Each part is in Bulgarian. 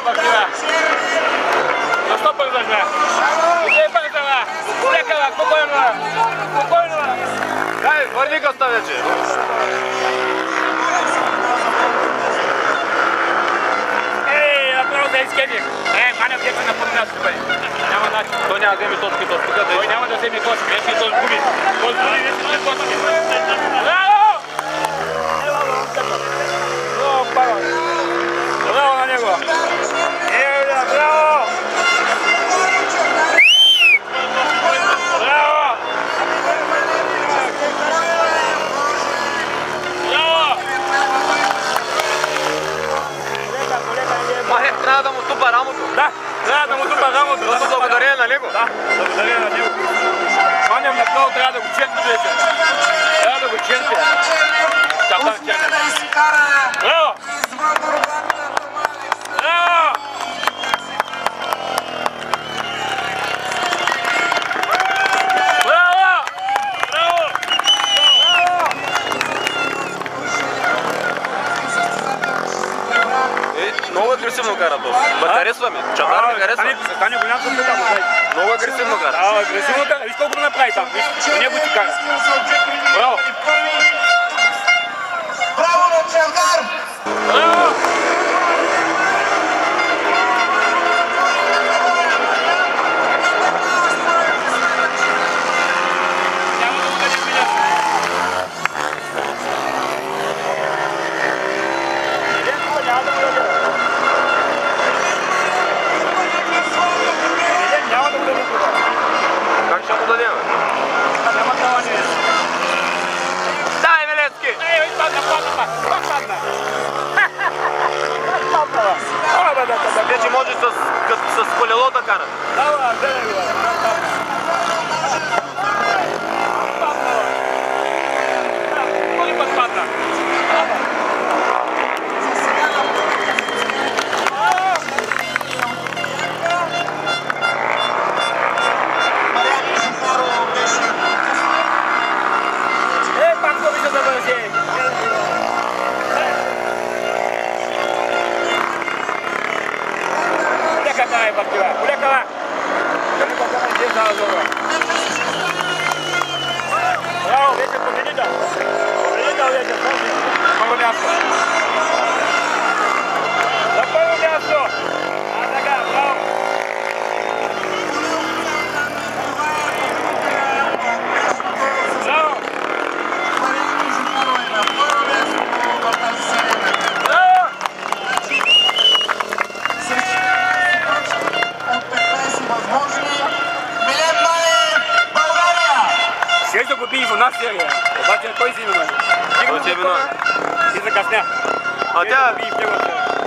партия. Защо бързаш, бе? Не бърза, бе! Лека, бе! Спокойно, бе! Спокойно, бе! Дай, върни гъста вече! Ей, направо да изкеди! Манев вече на път място, бе! Няма начин. Той няма да вземе точки тук. Той няма да вземе точки, вече той губи. Той губи вече точки. Браво! Браво, пара! Браво на него! Браво! Махев трябва да му тупа рамото. Да, трябва да му тупа рамото. Да благодарение на него. Да, благодарение на него. Манев направо трябва да го черпи вече. Трябва да го черпи. Браво! Браво! Много агресивно кара това. Харесва ми. Чадар ми харесва. Стане голям съпет там. Много агресивно кара. Да, агресивно кара. Виж колко го направи там. Виж, по него ти кара. Браво! Браво на Чавдар! Браво! Как ще му дадем? Дай, Милецки! Вече може с колело да кара. Bravo, вече победител. Победител вече, първо място. За първо място. Така, браво. Браво. Ще да го би и в нас серия, обаче той си виновен. И закъсня. А тя,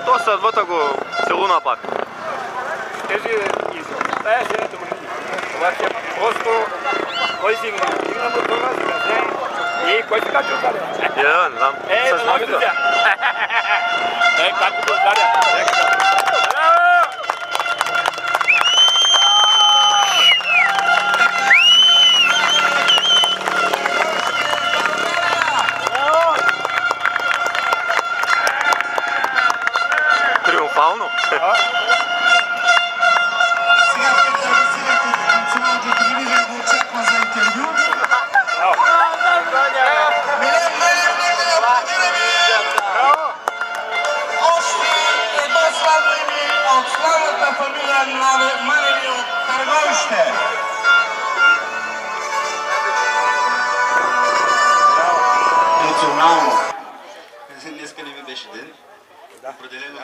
то съдбата го целуна пак. Тези изо. Тая серията му не ги. Обаче просто той си виновен. Дигна мотора, закъсня и кой се качи отзаде? Я, не знам. С знамето. Как го отзаде? Триумфално. Сега телевизията националната телевизия го очаква за интервю. Милен Манев, нека да аплодираме още едно славно име от славната фамилия Маневи от Търговище. Емоционално. Днеска не ми беше ден. Определено.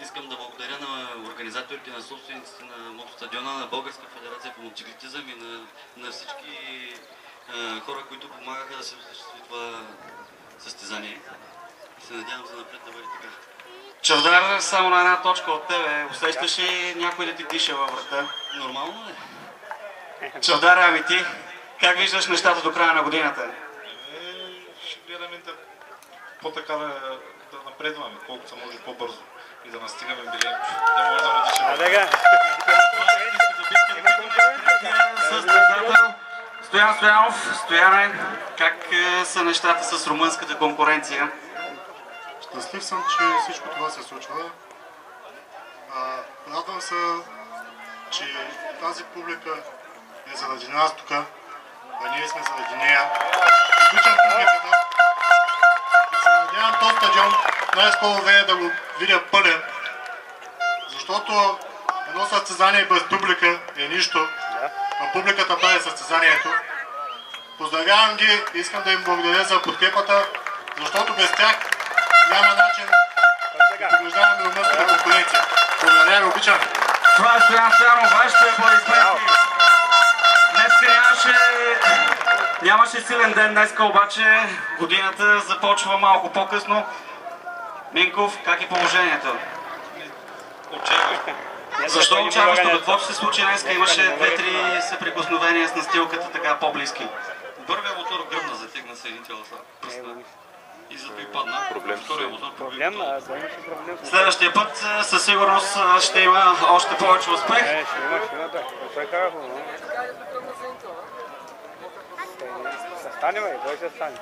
Искам да благодаря на организаторите, на собствениците на мотостадиона, на Българска федерация по мотоциклетизъм и на всички хора, които помагаха да се осъществи това състезание. И се надявам за напред да бъде така. Чавдар, само на една точка от тебе. Усещаш ли някой да ти тише във врата? Нормално е. Чавдар, ами ти, как виждаш нещата до края на годината? Ще гледаме да по-така да напредваме, колкото се може по-бързо и да настигаме билет, да може да надишаме. Състезател Стоян Стоянов. Стояне, как са нещата с румънската конкуренция? Щастлив съм, че всичко това се случва. Радвам се, че тази публика е заради нас тук, а ние сме заради нея. Обичам публиката и се надявам този стадион най-скоро време да го видя пълен, защото едно състезание без публика е нищо, а публиката прави състезанието. Поздравявам ги, искам да им благодаря за подкрепата, защото без тях няма начин да побеждаваме румънската конкуренция. Благодаря ви, обичам. Това е Стоян Стоянов, вашите аплодисменти. Днеска нямаше силен ден, днеска обаче годината започва малко по-късно. Минков, как е положението? Защо учаващо? Какво се случи днеска? Имаше 2-3 съприкосновения с настилката така по-близки. Първият мотор гръмна, затегна се един тяло пръста и зато и падна. Втория мотор проблем. Следващия път със сигурност ще има още повече успех. Ще има, да. Той кара хубаво. Ще стане, бе, той ще стане.